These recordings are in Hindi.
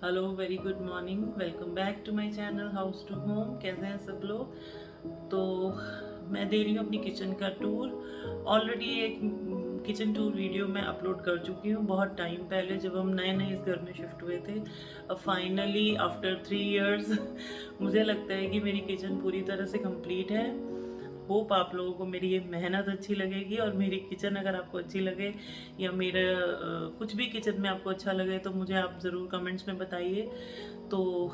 Hello, very good morning. Welcome back to my channel house to home. कैसे हैं सब लोग? तो मैं दे रही हूँ अपनी किचन का टूर। ऑलरेडी एक किचन टूर वीडियो मैं अपलोड कर चुकी हूँ बहुत टाइम पहले, जब हम नए नए इस घर में शिफ्ट हुए थे। अब फाइनली आफ्टर 3 इयर्स मुझे लगता है कि मेरी किचन पूरी तरह से कंप्लीट है। होप आप लोगों को मेरी ये मेहनत अच्छी लगेगी, और मेरी किचन अगर आपको अच्छी लगे या मेरा कुछ भी किचन में आपको अच्छा लगे तो मुझे आप ज़रूर कमेंट्स में बताइए। तो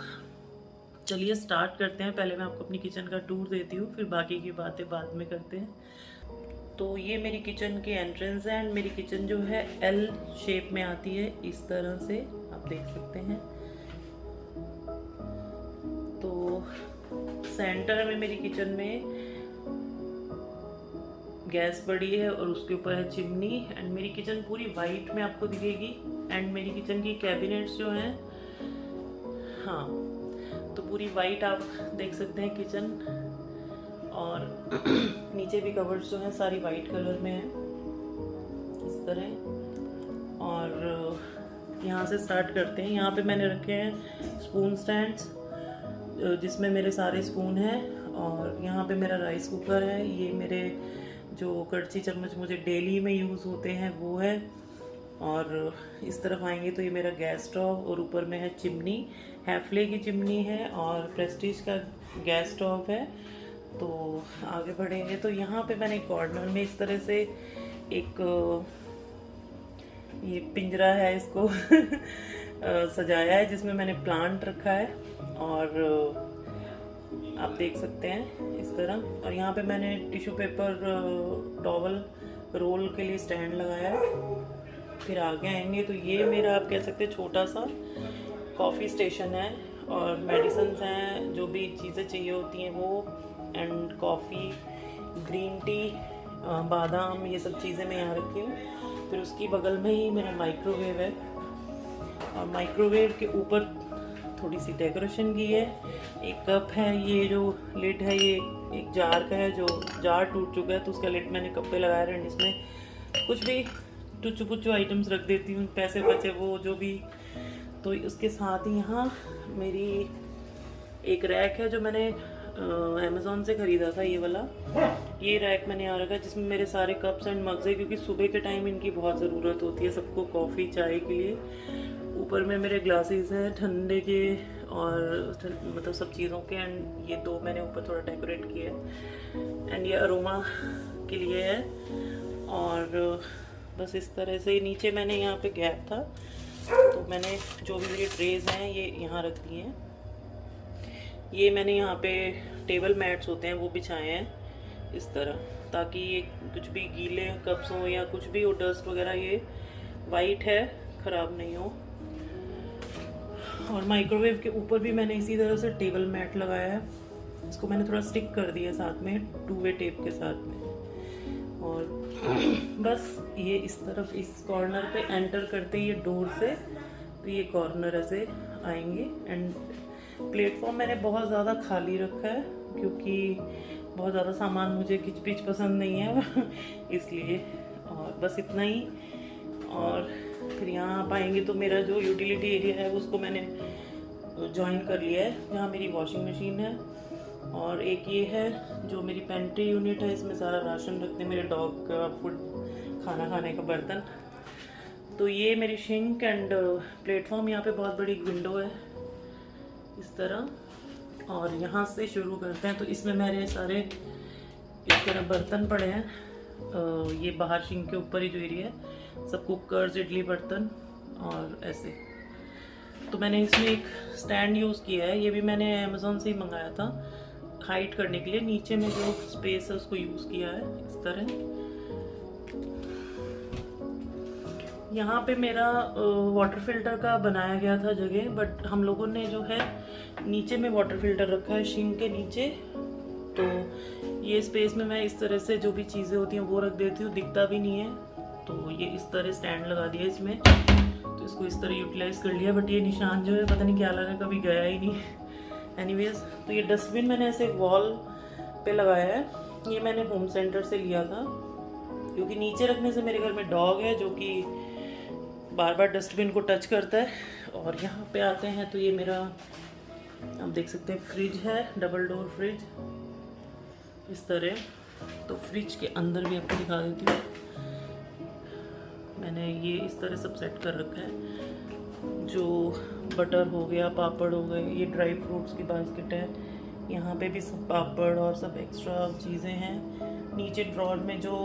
चलिए स्टार्ट करते हैं। पहले मैं आपको अपनी किचन का टूर देती हूँ, फिर बाकी की बातें बाद में करते हैं। तो ये मेरी किचन की एंट्रेंस है, एंड मेरी किचन जो है एल शेप में आती है, इस तरह से आप देख सकते हैं। तो सेंटर में मेरी किचन में गैस पड़ी है और उसके ऊपर है चिमनी, एंड मेरी किचन पूरी वाइट में आपको दिखेगी। एंड मेरी किचन की कैबिनेट्स जो हैं, हाँ, तो पूरी वाइट आप देख सकते हैं किचन। और नीचे भी कवर्स जो हैं सारी वाइट कलर में है, इस तरह। और यहाँ से स्टार्ट करते हैं। यहाँ पे मैंने रखे हैं स्पून स्टैंड्स, जिसमें मेरे सारे स्पून हैं। और यहाँ पे मेरा राइस कुकर है। ये मेरे जो कड़छी चम्मच मुझे डेली में यूज़ होते हैं वो है। और इस तरफ आएंगे तो ये मेरा गैस स्टोव, और ऊपर में है चिमनी। हैफले की चिमनी है और प्रेस्टीज का गैस स्टोव है। तो आगे बढ़ेंगे तो यहाँ पे मैंने कॉर्नर में इस तरह से एक ये पिंजरा है, इसको सजाया है, जिसमें मैंने प्लांट रखा है। और आप देख सकते हैं इस तरह। और यहाँ पे मैंने टिश्यू पेपर टॉवल रोल के लिए स्टैंड लगाया है। फिर आगे आएंगे तो ये मेरा आप कह सकते हैं छोटा सा कॉफ़ी स्टेशन है, और मेडिसिन्स हैं, जो भी चीज़ें चाहिए होती हैं वो, एंड कॉफ़ी, ग्रीन टी, बादाम, ये सब चीज़ें मैं यहाँ रखी हूँ। फिर उसकी बगल में ही मेरा माइक्रोवेव है, और माइक्रोवेव के ऊपर थोड़ी सी डेकोरेशन की है। एक कप है, ये जो लिड है ये एक जार का है, जो जार टूट चुका है तो उसका लिड मैंने कप पे लगाया है। इसमें कुछ भी टुच्चू पुच्चू आइटम्स रख देती हूँ, पैसे बचे वो जो भी। तो उसके साथ ही यहाँ मेरी एक रैक है, जो मैंने अमेज़ॉन से ख़रीदा था, ये वाला। ये रैक मैंने यहाँ रखा है, जिसमें मेरे सारे कप्स एंड मग्स है, क्योंकि सुबह के टाइम इनकी बहुत ज़रूरत होती है सबको, कॉफ़ी चाय के लिए। ऊपर में मेरे ग्लासेस हैं ठंडे के और मतलब सब चीज़ों के। एंड ये दो मैंने ऊपर थोड़ा डेकोरेट किया है, एंड ये अरोमा के लिए है। और बस इस तरह से नीचे मैंने यहाँ पे गैप था, तो मैंने जो भी मेरी ट्रेज हैं ये यहाँ रख दी हैं। ये मैंने यहाँ पे टेबल मैट्स होते हैं वो बिछाए हैं इस तरह, ताकि ये कुछ भी गीले कप्स हो या कुछ भी हो, डस्ट वगैरह, ये वाइट है, ख़राब नहीं हो। और माइक्रोवेव के ऊपर भी मैंने इसी तरह से टेबल मैट लगाया है। इसको मैंने थोड़ा स्टिक कर दिया साथ में 2-वे टेप के साथ में। और बस ये इस तरफ इस कॉर्नर पे एंटर करते ही ये डोर से, तो ये कॉर्नर ऐसे आएंगे। एंड प्लेटफॉर्म मैंने बहुत ज़्यादा खाली रखा है, क्योंकि बहुत ज़्यादा सामान मुझे खिचपिच पसंद नहीं है इसलिए। और बस इतना ही। और फिर यहाँ आप आएंगे तो मेरा जो यूटिलिटी एरिया है उसको मैंने ज्वाइन कर लिया है, जहाँ मेरी वॉशिंग मशीन है। और एक ये है जो मेरी पेंट्री यूनिट है, इसमें सारा राशन रखते हैं, मेरे डॉग का फूड, खाना खाने का बर्तन। तो ये मेरी सिंक एंड प्लेटफॉर्म। यहाँ पे बहुत बड़ी विंडो है इस तरह। और यहाँ से शुरू करते हैं। तो इसमें मेरे सारे इस तरह बर्तन पड़े हैं। ये बाहर सिंक के ऊपर ही जो एरिया है, सब कुकर्स, इडली बर्तन और ऐसे। तो मैंने इसमें एक स्टैंड यूज़ किया है, ये भी मैंने अमेज़ॉन से ही मंगाया था, हाइड करने के लिए। नीचे में जो स्पेस है उसको यूज़ किया है इस तरह। यहाँ पे मेरा वाटर फिल्टर का बनाया गया था जगह, बट हम लोगों ने जो है नीचे में वाटर फिल्टर रखा है, सिंक के नीचे। तो ये स्पेस में मैं इस तरह से जो भी चीज़ें होती हैं वो रख देती हूँ, दिखता भी नहीं है। तो ये इस तरह स्टैंड लगा दिया इसमें, तो इसको इस तरह यूटिलाइज कर लिया। बट ये निशान जो है पता नहीं क्या लगा, कभी गया ही नहीं। एनीवेज, तो ये डस्टबिन मैंने ऐसे वॉल पे लगाया है। ये मैंने होम सेंटर से लिया था, क्योंकि नीचे रखने से मेरे घर में डॉग है जो कि बार बार डस्टबिन को टच करता है और यहाँ पे आते हैं तो ये मेरा, आप देख सकते हैं, फ्रिज है, डबल डोर फ्रिज इस तरह। तो फ्रिज के अंदर भी आपको दिखा देती हूँ, मैंने ये इस तरह सब सेट कर रखा है। जो बटर हो गया, पापड़ हो गए, ये ड्राई फ्रूट्स की बास्केट है, यहाँ पे भी सब पापड़ और सब एक्स्ट्रा चीज़ें हैं। नीचे ड्रॉर में जो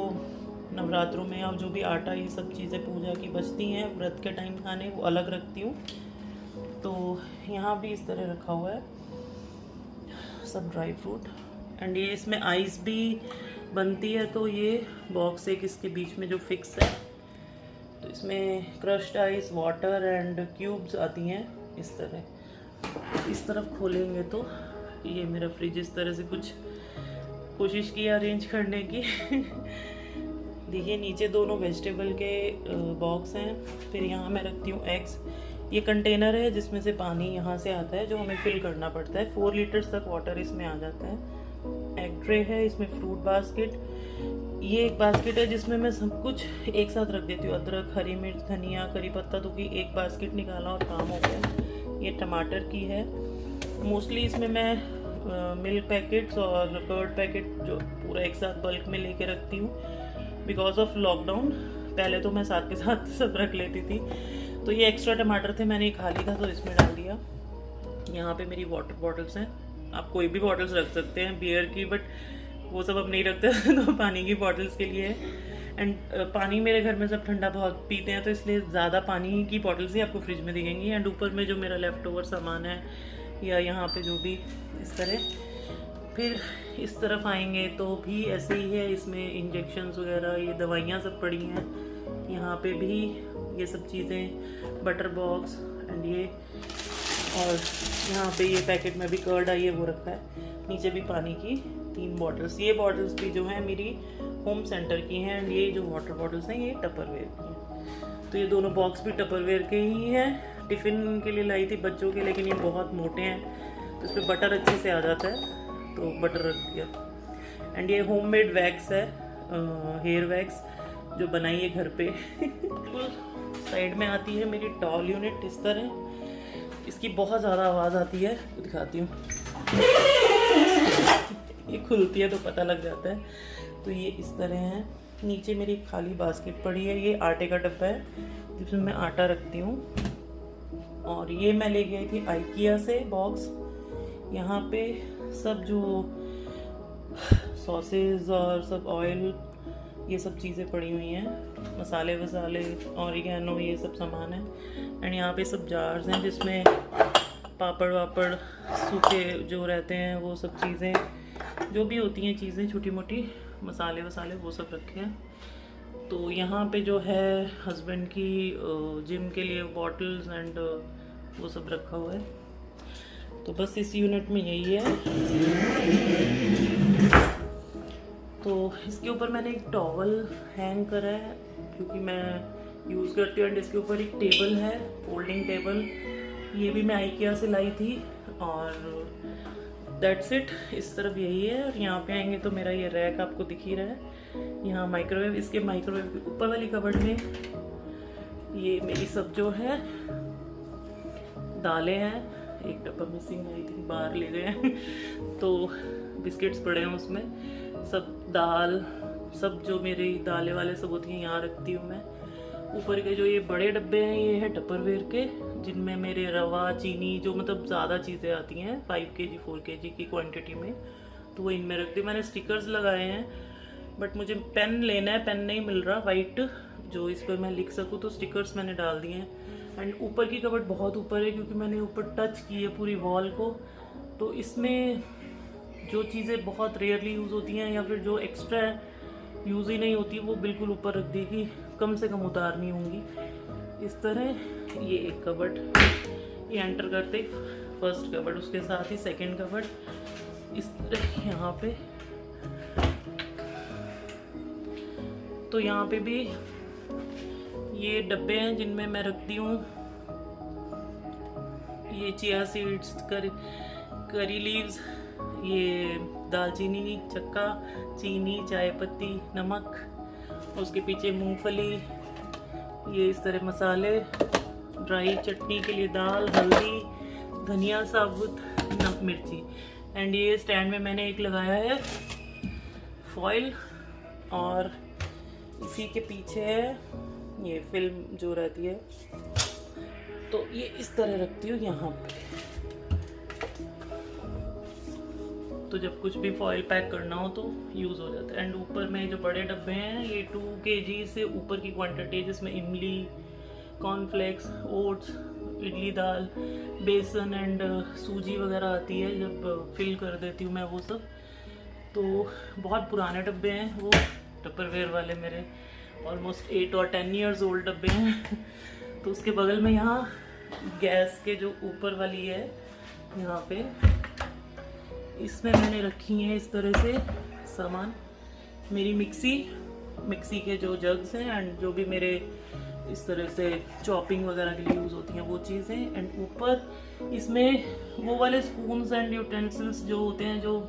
नवरात्रों में और जो भी आटा, ये सब चीज़ें पूजा की बचती हैं व्रत के टाइम खाने, वो अलग रखती हूँ। तो यहाँ भी इस तरह रखा हुआ है सब ड्राई फ्रूट। एंड ये इसमें आइस भी बनती है, तो ये बॉक्स एक इसके बीच में जो फिक्स है, तो इसमें crushed ice, water and cubes आती हैं इस तरह। इस तरफ खोलेंगे तो ये मेरा फ्रिज इस तरह से कुछ कोशिश की अरेंज करने की। देखिए नीचे दोनों वेजिटेबल के बॉक्स हैं। फिर यहाँ मैं रखती हूँ एग्स। ये कंटेनर है जिसमें से पानी यहाँ से आता है जो हमें फिल करना पड़ता है। 4 लीटर्स तक वाटर इसमें आ जाता है। एग ट्रे है, इसमें फ्रूट बास्केट, ये एक बास्केट है जिसमें मैं सब कुछ एक साथ रख देती हूँ। अदरक, हरी मिर्च, धनिया, करी पत्ता, तो कि एक बास्केट निकाला और काम हो गया। ये टमाटर की है। मोस्टली इसमें मैं मिल्क पैकेट्स और कर्ड पैकेट जो पूरा एक साथ बल्क में लेके रखती हूँ, बिकॉज ऑफ लॉकडाउन। पहले तो मैं साथ के साथ सब रख लेती थी। तो ये एक्स्ट्रा टमाटर थे, मैंने खाली था तो इसमें डाल दिया। यहाँ पे मेरी वाटर बॉटल्स हैं, आप कोई भी बॉटल्स रख सकते हैं बियर की, बट वो सब अब नहीं रखते तो पानी की बॉटल्स के लिए है। एंड पानी मेरे घर में सब ठंडा बहुत पीते हैं, तो इसलिए ज़्यादा पानी की बॉटल्स ही आपको फ्रिज में दिखेंगी। एंड ऊपर में जो मेरा लेफ़्ट ओवर सामान है, या यहाँ पे जो भी इस तरह। फिर इस तरफ आएंगे तो भी ऐसे ही है, इसमें इंजेक्शन्स वगैरह, ये दवाइयाँ सब पड़ी हैं। यहाँ पे भी ये सब चीज़ें, बटर बॉक्स एंड ये, और यहाँ पे ये पैकेट में भी कर्ड आई है वो रखा है। नीचे भी पानी की 3 बॉटल्स। ये बॉटल्स भी जो हैं मेरी होम सेंटर की हैं। एंड ये जो वाटर बॉटल्स हैं ये टपरवेयर की हैं। तो ये दोनों बॉक्स भी टपरवेयर के ही हैं। टिफ़िन के लिए लाई थी बच्चों के, लेकिन ये बहुत मोटे हैं तो इस पर बटर अच्छे से आ जाता है, तो बटर रख दिया। एंड ये होममेड वैक्स है, हेयर वैक्स जो बनाई है घर पे। बिल्कुल साइड में आती है मेरी टॉल यूनिट इस तरह। इसकी बहुत ज़्यादा आवाज़ आती है, तो दिखाती हूँ। ये खुलती है तो पता लग जाता है। तो ये इस तरह है। नीचे मेरी खाली बास्केट पड़ी है, ये आटे का डब्बा है जिसमें मैं आटा रखती हूँ। और ये मैं ले गई थी आइकिया से बॉक्स। यहाँ पे सब जो सॉसेज और सब ऑयल, ये सब चीज़ें पड़ी हुई हैं, मसाले वसाले, ऑरिगेनो, ये सब सामान है। एंड यहाँ पे सब जार्स हैं जिसमें पापड़ वापड़, सूखे जो रहते हैं, वो सब चीज़ें जो भी होती हैं, चीज़ें छोटी मोटी, मसाले वसाले, वो सब रखे हैं। तो यहाँ पे जो है हस्बैंड की जिम के लिए बॉटल्स एंड वो सब रखा हुआ है। तो बस इस यूनिट में यही है। तो इसके ऊपर मैंने एक टॉवल हैंग करा है क्योंकि मैं यूज़ करती हूँ। एंड इसके ऊपर एक टेबल है, फोल्डिंग टेबल, ये भी मैं आइकिया से लाई थी। और दैट्स इट। इस तरफ यही है। और यहाँ पे आएंगे तो मेरा ये रैक आपको दिख ही रहा है। यहाँ माइक्रोवेव, इसके माइक्रोवेव के ऊपर वाली कबर्ड में ये मेरी सब जो है दालें हैं। एक डब्बा मिसिंग आई थी, बाहर ले गए हैं तो बिस्किट्स पड़े हैं उसमें, सब दाल, सब जो मेरी दालें वाले सब होती हैं यहाँ रखती हूँ मैं। ऊपर के जो ये बड़े डब्बे हैं ये है टपरवेयर के, जिनमें मेरे रवा, चीनी, जो मतलब ज़्यादा चीज़ें आती हैं 5 kg 4 kg की क्वांटिटी में, तो वो इनमें रख दी। मैंने स्टिकर्स लगाए हैं, बट मुझे पेन लेना है, पेन नहीं मिल रहा वाइट जो इस पर मैं लिख सकूँ, तो स्टिकर्स मैंने डाल दिए हैं। एंड ऊपर की कबर्ड बहुत ऊपर है क्योंकि मैंने ऊपर टच की है पूरी वॉल को, तो इसमें जो चीज़ें बहुत रेयरली यूज़ होती हैं या फिर जो एक्स्ट्रा यूज़ ही नहीं होती, वो बिल्कुल ऊपर रख दी कि कम से कम उतारनी होंगी। इस तरह ये एक कबर्ड, ये एंटर करते फर्स्ट कबर्ड, उसके साथ ही सेकंड कबर्ड इस तरह यहाँ पे। तो यहाँ पे भी ये डब्बे हैं जिनमें मैं रखती हूँ ये चिया सीड्स, करी लीव्स, ये दालचीनी, चक्का, चीनी, चाय पत्ती, नमक, उसके पीछे मूंगफली, ये इस तरह मसाले, ड्राई चटनी के लिए दाल, हल्दी, धनिया साबुत, नमक, मिर्ची। एंड ये स्टैंड में मैंने एक लगाया है फॉइल, और इसी के पीछे है ये फिल्म जो रहती है, तो ये इस तरह रखती हूँ यहाँ पे। तो जब कुछ भी फॉइल पैक करना हो तो यूज़ हो जाता है। एंड ऊपर में जो बड़े डब्बे हैं ये 2 kg से ऊपर की क्वांटिटी है, जिसमें इमली, कॉर्नफ्लेक्स, ओट्स, इडली दाल, बेसन एंड सूजी वगैरह आती है। जब फिल कर देती हूँ मैं वो सब, तो बहुत पुराने डब्बे हैं वो, टपरवेयर वाले मेरे ऑलमोस्ट 8 और 10 ईयर्स ओल्ड डब्बे हैं। तो उसके बगल में यहाँ गैस के जो ऊपर वाली है, यहाँ पे इसमें मैंने रखी है इस तरह से सामान, मेरी मिक्सी के जो जग्स हैं एंड जो भी मेरे इस तरह से चॉपिंग वगैरह के लिए यूज़ होती हैं वो चीज़ें। एंड ऊपर इसमें वो वाले स्पून्स एंड यूटेंसिल्स जो होते हैं, जो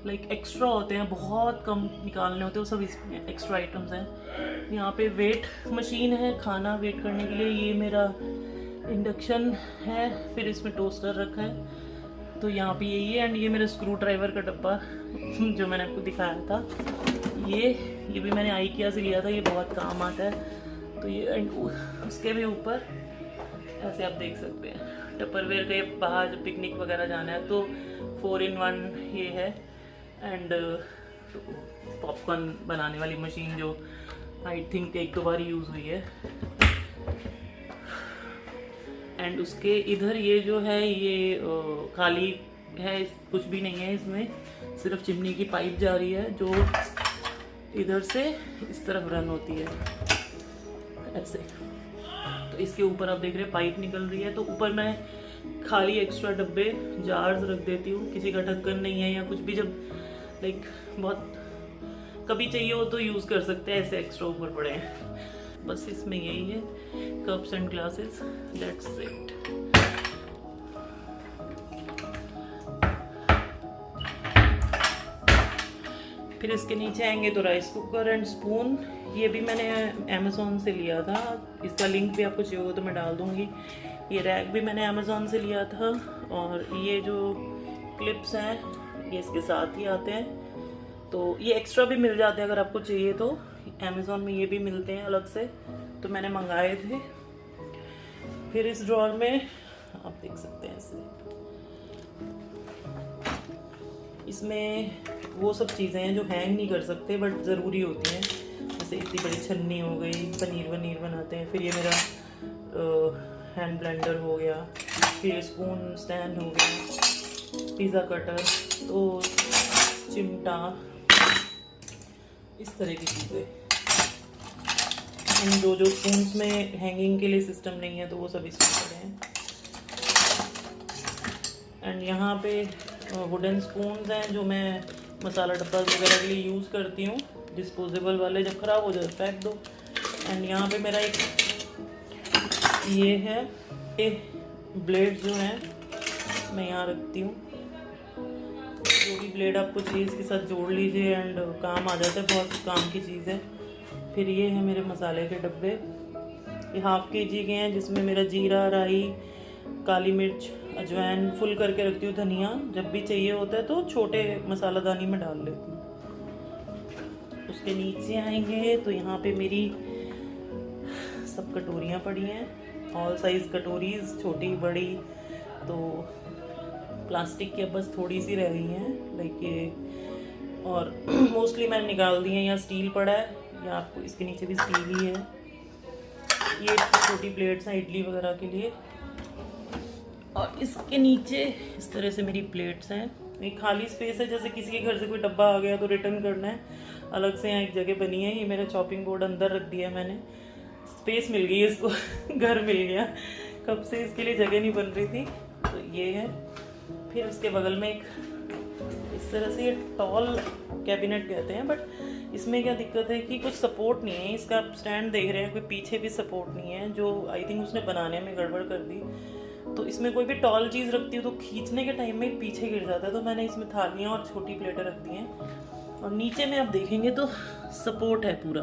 लाइक एक्स्ट्रा होते हैं, बहुत कम निकालने होते हैं, वो सब इसमें एक्स्ट्रा आइटम्स हैं। यहाँ पे वेट मशीन है खाना वेट करने के लिए, ये मेरा इंडक्शन है, फिर इसमें टोस्टर रखा है, तो यहाँ पे यही है। एंड ये मेरा स्क्रू ड्राइवर का डब्बा जो मैंने आपको दिखाया था, ये भी मैंने IKEA से लिया था, ये बहुत काम आता है। तो ये एंड उसके भी ऊपर ऐसे आप देख सकते हैं टपरवेयर के बाहर जब पिकनिक वगैरह जाना है तो 4-in-1 ये है। एंड पॉपकॉर्न बनाने वाली मशीन जो आई थिंक 1-2 बार यूज़ हुई है। एंड उसके इधर ये जो है ये खाली है, कुछ भी नहीं है इसमें, सिर्फ चिमनी की पाइप जा रही है जो इधर से इस तरफ रन होती है ऐसे। तो इसके ऊपर आप देख रहे हैं पाइप निकल रही है, तो ऊपर मैं खाली एक्स्ट्रा डब्बे जार्स रख देती हूँ, किसी का ढक्कन नहीं है या कुछ भी, जब लाइक बहुत कभी चाहिए हो तो यूज़ कर सकते हैं, ऐसे एक्स्ट्रा ऊपर पड़े हैं। बस इसमें यही है, cups and glasses, that's it. फिर इसके नीचे आएंगे तो राइस कुकर एंड स्पून, ये भी मैंने अमेज़ॉन से लिया था, इसका लिंक भी आपको चाहिए होगा तो मैं डाल दूँगी। ये रैक भी मैंने अमेज़ॉन से लिया था, और ये जो क्लिप्स हैं ये इसके साथ ही आते हैं, तो ये एक्स्ट्रा भी मिल जाते हैं अगर आपको चाहिए तो। अमेज़ॉन में ये भी मिलते हैं अलग से, तो मैंने मंगाए थे। फिर इस ड्रॉअर में आप देख सकते हैं इसमें वो सब चीज़ें हैं जो हैंग नहीं कर सकते बट ज़रूरी होती हैं, जैसे इतनी बड़ी छन्नी हो गई, पनीर बनाते हैं। फिर ये मेरा हैंड ब्लेंडर हो गया, फिर स्पून स्टैंड हो गया, पिज़्ज़ा कटर, तो चिमटा, इस तरह की चीज़ें। इन जो स्पून्स में हैंगिंग के लिए सिस्टम नहीं है तो वो सब इसमें पड़े हैं। एंड यहाँ पे वुडन स्पून्स हैं जो मैं मसाला डब्बा वगैरह के लिए यूज़ करती हूँ, डिस्पोजेबल वाले, जब ख़राब हो जाए फेंक दो। एंड यहाँ पे मेरा एक ये है, ये ब्लेड जो है मैं यहाँ रखती हूँ, जो भी ब्लेड आपको चाहिए इसके साथ जोड़ लीजिए एंड काम आ जाता है, बहुत काम की चीज़ है। फिर ये है मेरे मसाले के डब्बे, ये 1/2 kg के हैं, जिसमें मेरा जीरा, राई, काली मिर्च, अजवाइन फुल करके रखती हूँ, धनिया जब भी चाहिए होता है तो छोटे मसालादानी में डाल लेती हूँ। उसके नीचे आएंगे तो यहाँ पे मेरी सब कटोरियाँ पड़ी हैं, ऑल साइज़ कटोरीज, छोटी बड़ी, तो प्लास्टिक की अब बस थोड़ी सी रह गई हैं लाइक ये, और मोस्टली मैंने निकाल दी हैं। यहाँ स्टील पड़ा है, या आपको इसके नीचे भी स्टील ही है। ये छोटी प्लेट्स हैं इडली वगैरह के लिए, और इसके नीचे इस तरह से मेरी प्लेट्स हैं। एक खाली स्पेस है, जैसे किसी के घर से कोई डब्बा आ गया तो रिटर्न करना है, अलग से यहाँ एक जगह बनी है। ये मेरा चॉपिंग बोर्ड अंदर रख दिया है मैंने, स्पेस मिल गई इसको घर मिल गया, कब से इसके लिए जगह नहीं बन रही थी, तो ये है। फिर उसके बगल में एक इस तरह से ये टॉल कैबिनेट कहते हैं, बट इसमें क्या दिक्कत है कि कुछ सपोर्ट नहीं है। इसका आप स्टैंड देख रहे हैं, कोई पीछे भी सपोर्ट नहीं है, जो आई थिंक उसने बनाने में गड़बड़ कर दी। तो इसमें कोई भी टॉल चीज़ रखती हूँ तो खींचने के टाइम में पीछे गिर जाता है, तो मैंने इसमें थालियाँ और छोटी प्लेटें रख दी हैं। और नीचे में आप देखेंगे तो सपोर्ट है पूरा,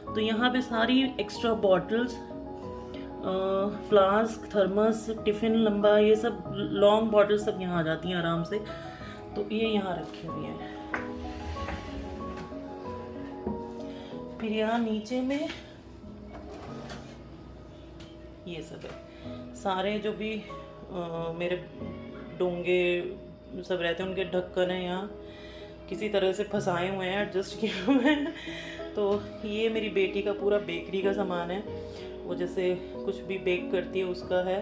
तो यहाँ पे सारी extra bottles flask, thermos, tiffin लंबा, ये सब लॉन्ग बॉटल सब यहाँ आ जाती हैं आराम से। तो ये यहाँ रखी हुई है। फिर यहाँ नीचे में ये सब है, सारे जो भी मेरे डोंगे सब रहते हैं उनके ढक्कन है यहाँ किसी तरह से फंसाए हुए हैं, एडजस्ट किए हुए हैं। तो ये मेरी बेटी का पूरा बेकरी का सामान है, वो जैसे कुछ भी बेक करती है उसका है।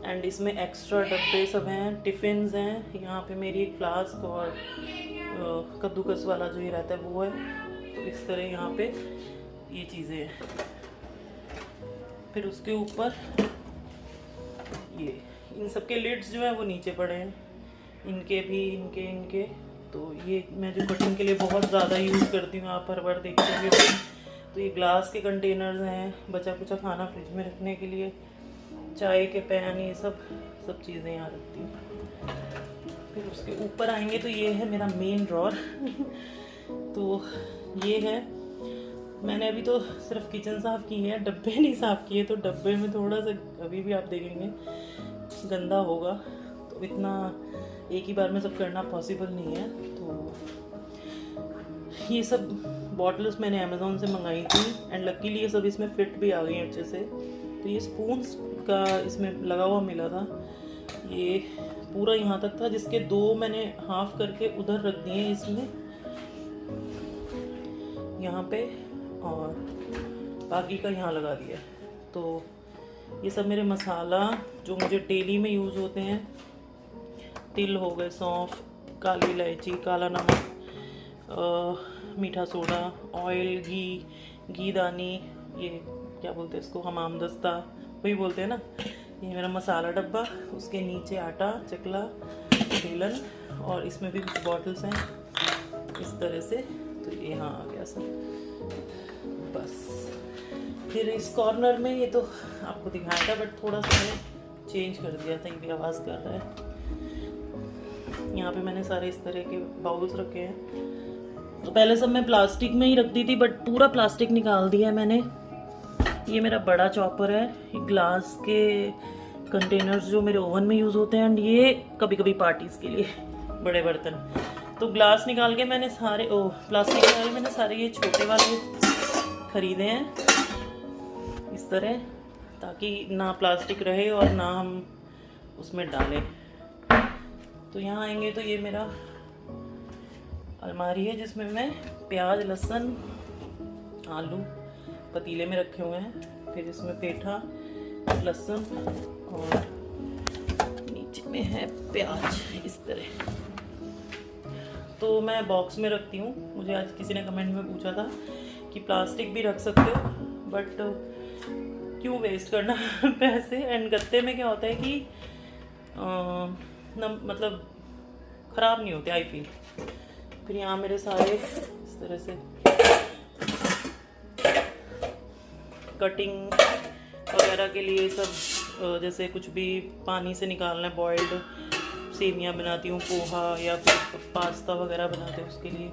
एंड इसमें एक्स्ट्रा डब्बे सब हैं, टिफ़िन्स हैं। यहाँ पे मेरी एक फ्लास्क और कद्दूकस वाला जो ये रहता है वो है। तो इस तरह यहाँ पे ये चीज़ें हैं। फिर उसके ऊपर ये इन सब के लिड्स जो है वो नीचे पड़े हैं, इनके भी, इनके। तो ये मैं जो कटिंग के लिए बहुत ज़्यादा यूज़ करती हूँ, आप हर बार देखते होंगे। तो ये ग्लास के कंटेनर्स हैं, बचा कुचा खाना फ्रिज में रखने के लिए, चाय के पैन, ये सब चीज़ें यहाँ रखती हूँ। फिर उसके ऊपर आएंगे तो ये है मेरा मेन ड्रॉर। तो ये है, मैंने अभी तो सिर्फ किचन साफ़ की है, डब्बे नहीं साफ़ किए। तो डब्बे में थोड़ा सा अभी भी आप देखेंगे गंदा होगा, तो इतना एक ही बार में सब करना पॉसिबल नहीं है। तो ये सब बॉटल्स मैंने अमेज़ोन से मंगाई थी एंड लकीली ये सब इसमें फिट भी आ गई हैं अच्छे से। तो ये स्पून्स का इसमें लगा हुआ मिला था, ये पूरा यहाँ तक था, जिसके 2 मैंने हाफ करके उधर रख दिए इसमें यहाँ पे, और बाकी का यहाँ लगा दिया। तो ये सब मेरे मसाला जो मुझे डेली में यूज़ होते हैं, तिल हो गए, सौंफ, काली इलायची, काला नमक, मीठा सोडा, ऑयल, घी दानी, ये क्या बोलते हैं इसको, हमाम दस्ता वही बोलते हैं ना। ये मेरा मसाला डब्बा, उसके नीचे आटा चकला, बेलन, और इसमें भी कुछ बॉटल्स हैं इस तरह से। तो ये यहाँ आ गया सब बस। फिर इस कॉर्नर में ये तो आपको दिखाया था, बट थोड़ा सा मैंने चेंज कर दिया था, ये भी आवाज़ कर रहा है। यहाँ पे मैंने सारे इस तरह के बाउल्स रखे हैं। तो पहले सब मैं प्लास्टिक में ही रखती थी, बट पूरा प्लास्टिक निकाल दिया है मैंने। ये मेरा बड़ा चॉपर है, ये ग्लास के कंटेनर्स जो मेरे ओवन में यूज़ होते हैं, एंड ये कभी कभी पार्टीज़ के लिए बड़े बर्तन। तो ग्लास निकाल के मैंने सारे प्लास्टिक निकाल के मैंने सारे ये छोटे वाले ख़रीदे हैं इस तरह, ताकि ना प्लास्टिक रहे और ना हम उसमें डालें। तो यहाँ आएंगे तो ये मेरा अलमारी है, जिसमें मैं प्याज, लहसुन, आलू पतीले में रखे हुए हैं। फिर इसमें पेठा, लहसुन, और नीचे में है प्याज इस तरह। तो मैं बॉक्स में रखती हूँ। मुझे आज किसी ने कमेंट में पूछा था कि प्लास्टिक भी रख सकते हो, बट क्यों वेस्ट करना पैसे। एंड गत्ते में क्या होता है कि मतलब ख़राब नहीं होते, आई फील। फिर यहाँ मेरे सारे इस तरह से कटिंग वगैरह के लिए सब, जैसे कुछ भी पानी से निकालना है, बॉइल्ड सेमियाँ बनाती हूँ, पोहा या फिर पास्ता वगैरह बनाते हैं उसके लिए।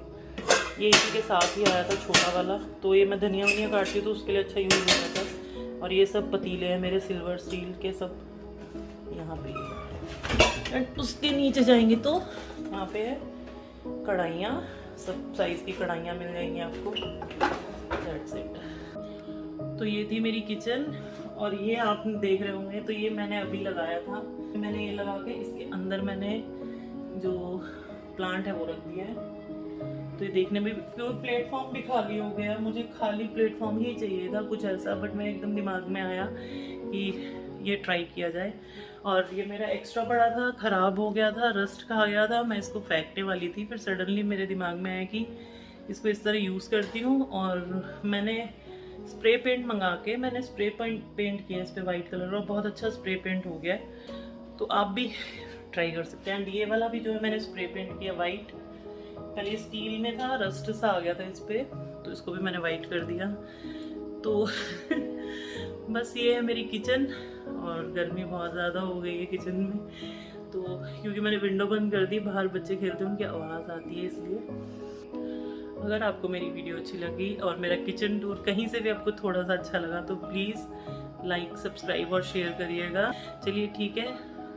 ये इसी के साथ ही आया था छोटा वाला। तो ये मैं धनिया वनिया काटती हूँ तो उसके लिए अच्छा यूज़ हो जाता है। और ये सब पतीले हैं मेरे सिल्वर स्टील के, सब यहाँ पे। एंड उसके नीचे जाएंगे तो यहाँ पे है कढ़ाइयाँ, सब साइज़ की कढ़ाइयाँ मिल जाएंगी आपको। That's it. तो ये थी मेरी किचन, और ये आप देख रहे होंगे तो ये मैंने अभी लगाया था। मैंने ये लगा के इसके अंदर मैंने जो प्लांट है वो रख दिया है। तो ये देखने में प्लेटफॉर्म भी खाली हो गया। मुझे खाली प्लेटफॉर्म ही चाहिए था कुछ ऐसा, बट मैं एकदम दिमाग में आया कि ये ट्राई किया जाए। और ये मेरा एक्स्ट्रा पड़ा था, ख़राब हो गया था, रस्ट खा गया था, मैं इसको फेंकने वाली थी। फिर सडनली मेरे दिमाग में आया कि इसको इस तरह यूज़ करती हूँ। और मैंने स्प्रे पेंट मंगा के मैंने स्प्रे पेंट किया इस पर वाइट कलर, और बहुत अच्छा स्प्रे पेंट हो गया है। तो आप भी ट्राई कर सकते हैं। एंड ये वाला भी जो है मैंने स्प्रे पेंट किया वाइट। पहले स्टील में था, रस्ट सा आ गया था इस पर, तो इसको भी मैंने वाइट कर दिया। तो बस ये है मेरी किचन। और गर्मी बहुत ज़्यादा हो गई है किचन में, तो क्योंकि मैंने विंडो बंद कर दी, बाहर बच्चे खेलते हैं उनकी आवाज़ आती है, इसलिए। अगर आपको मेरी वीडियो अच्छी लगी और मेरा किचन टूर कहीं से भी आपको थोड़ा सा अच्छा लगा, तो प्लीज़ लाइक सब्सक्राइब और शेयर करिएगा। चलिए ठीक है,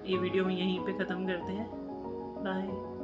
ये वीडियो हम यहीं पे ख़त्म करते हैं। बाय।